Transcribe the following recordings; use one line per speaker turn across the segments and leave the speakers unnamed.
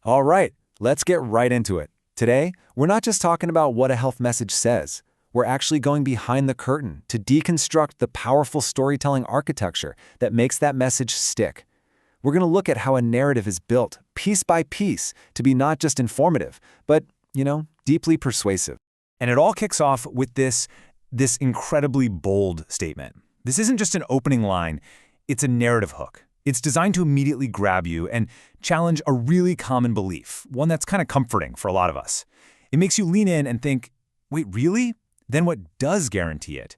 All right, let's get right into it. Today, we're not just talking about what a health message says. We're actually going behind the curtain to deconstruct the powerful storytelling architecture that makes that message stick. We're going to look at how a narrative is built, piece by piece, to be not just informative, but, deeply persuasive. And it all kicks off with this incredibly bold statement. This isn't just an opening line, it's a narrative hook. It's designed to immediately grab you and challenge a really common belief, one that's kind of comforting for a lot of us. It makes you lean in and think, wait, really? Then what does guarantee it?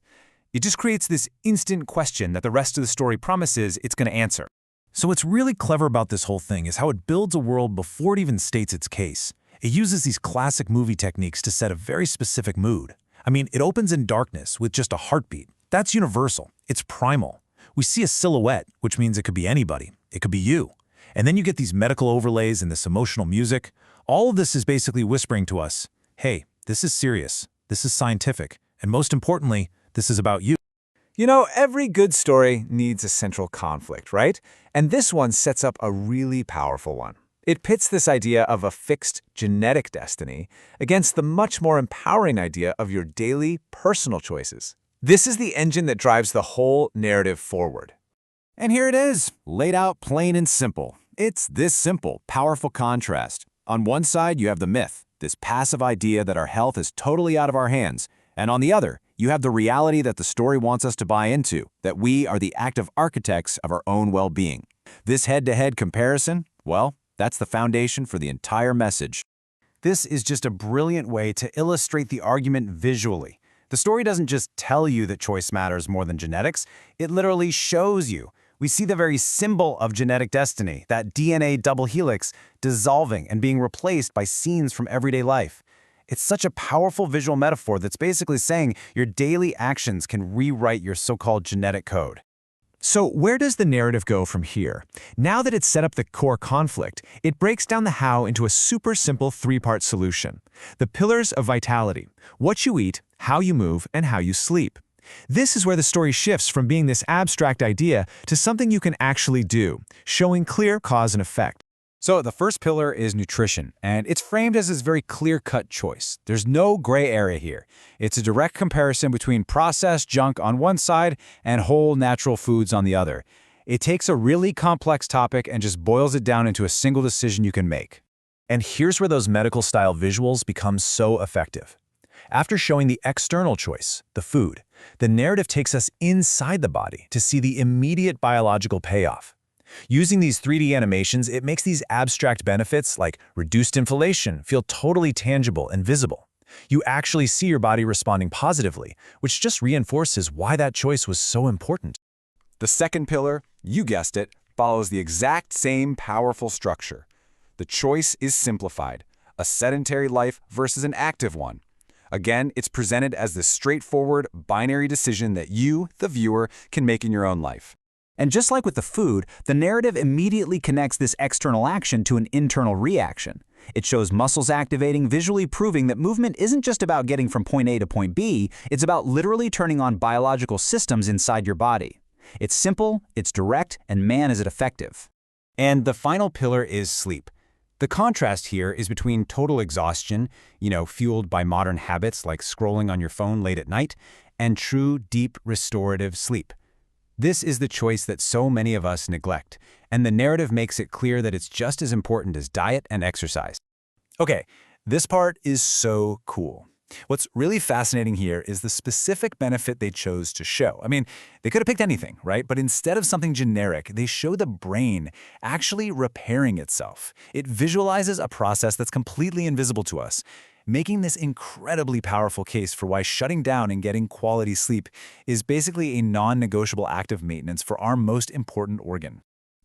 It just creates this instant question that the rest of the story promises it's going to answer. So what's really clever about this whole thing is how it builds a world before it even states its case. It uses these classic movie techniques to set a very specific mood. I mean, it opens in darkness with just a heartbeat. That's universal. It's primal. We see a silhouette, which means it could be anybody. It could be you. And then you get these medical overlays and this emotional music. All of this is basically whispering to us, hey, this is serious. This is scientific. And most importantly, this is about you.
Every good story needs a central conflict, right? And this one sets up a really powerful one. It pits this idea of a fixed genetic destiny against the much more empowering idea of your daily personal choices. This is the engine that drives the whole narrative forward.
And here it is, laid out plain and simple. It's this simple, powerful contrast. On one side, you have the myth, this passive idea that our health is totally out of our hands. And on the other, you have the reality that the story wants us to buy into, that we are the active architects of our own well-being. This head-to-head comparison, well, that's the foundation for the entire message. This is just a brilliant way to illustrate the argument visually. The story doesn't just tell you that choice matters more than genetics, it literally shows you. We see the very symbol of genetic destiny, that DNA double helix, dissolving and being replaced by scenes from everyday life. It's such a powerful visual metaphor that's basically saying your daily actions can rewrite your so-called genetic code. So where does the narrative go from here? Now that it's set up the core conflict, it breaks down the how into a super simple three-part solution. The pillars of vitality: what you eat, how you move, and how you sleep. This is where the story shifts from being this abstract idea to something you can actually do, showing clear cause and effect. So the first pillar is nutrition, and it's framed as this very clear-cut choice. There's no gray area here. It's a direct comparison between processed junk on one side and whole natural foods on the other. It takes a really complex topic and just boils it down into a single decision you can make. And here's where those medical-style visuals become so effective. After showing the external choice, the food, the narrative takes us inside the body to see the immediate biological payoff. Using these 3D animations, it makes these abstract benefits like reduced inflammation feel totally tangible and visible. You actually see your body responding positively, which just reinforces why that choice was so important.
The second pillar, you guessed it, follows the exact same powerful structure. The choice is simplified, a sedentary life versus an active one. Again, it's presented as this straightforward, binary decision that you, the viewer, can make in your own life.
And just like with the food, the narrative immediately connects this external action to an internal reaction. It shows muscles activating, visually proving that movement isn't just about getting from point A to point B, it's about literally turning on biological systems inside your body. It's simple, it's direct, and man is it effective.
And the final pillar is sleep. The contrast here is between total exhaustion, fueled by modern habits like scrolling on your phone late at night, and true, deep, restorative sleep. This is the choice that so many of us neglect, and the narrative makes it clear that it's just as important as diet and exercise. Okay, this part is so cool. What's really fascinating here is the specific benefit they chose to show. I mean, they could have picked anything, right? But instead of something generic, they show the brain actually repairing itself. It visualizes a process that's completely invisible to us, making this incredibly powerful case for why shutting down and getting quality sleep is basically a non-negotiable act of maintenance for our most important organ.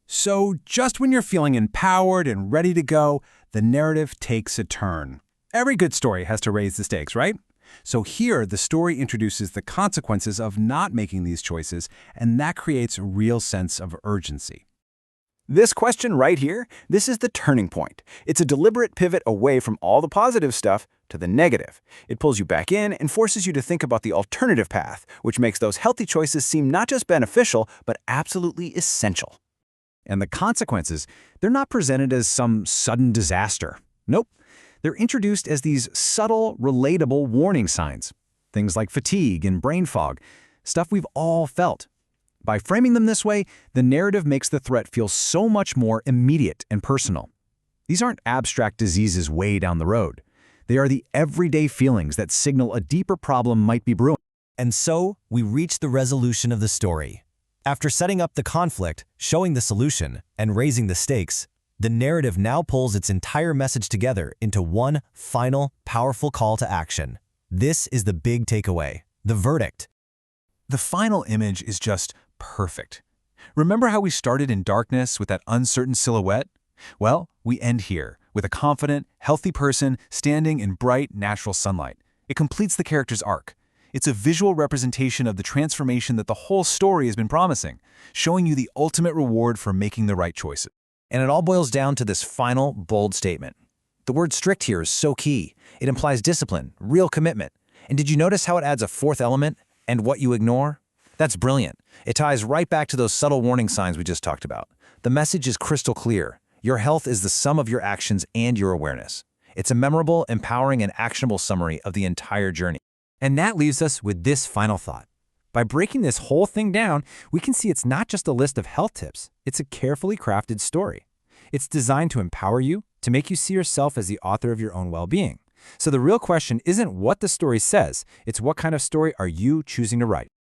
So just when you're feeling empowered and ready to go, the narrative takes a turn. Every good story has to raise the stakes, right? So here, the story introduces the consequences of not making these choices, and that creates a real sense of urgency.
This question right here, this is the turning point. It's a deliberate pivot away from all the positive stuff to the negative. It pulls you back in and forces you to think about the alternative path, which makes those healthy choices seem not just beneficial, but absolutely essential.
And the consequences, they're not presented as some sudden disaster. Nope. They're introduced as these subtle, relatable warning signs. Things like fatigue and brain fog, stuff we've all felt. By framing them this way, the narrative makes the threat feel so much more immediate and personal. These aren't abstract diseases way down the road. They are the everyday feelings that signal a deeper problem might be brewing.
And so, we reach the resolution of the story. After setting up the conflict, showing the solution, and raising the stakes, the narrative now pulls its entire message together into one final, powerful call to action. This is the big takeaway, the verdict.
The final image is just perfect. Remember how we started in darkness with that uncertain silhouette? Well, we end here, with a confident, healthy person standing in bright, natural sunlight. It completes the character's arc. It's a visual representation of the transformation that the whole story has been promising, showing you the ultimate reward for making the right choices.
And it all boils down to this final, bold statement. The word strict here is so key. It implies discipline, real commitment. And did you notice how it adds a fourth element, and what you ignore? That's brilliant. It ties right back to those subtle warning signs we just talked about. The message is crystal clear. Your health is the sum of your actions and your awareness. It's a memorable, empowering, and actionable summary of the entire journey. And that leaves us with this final thought. By breaking this whole thing down, we can see it's not just a list of health tips. It's a carefully crafted story. It's designed to empower you, to make you see yourself as the author of your own well-being. So the real question isn't what the story says, it's what kind of story are you choosing to write.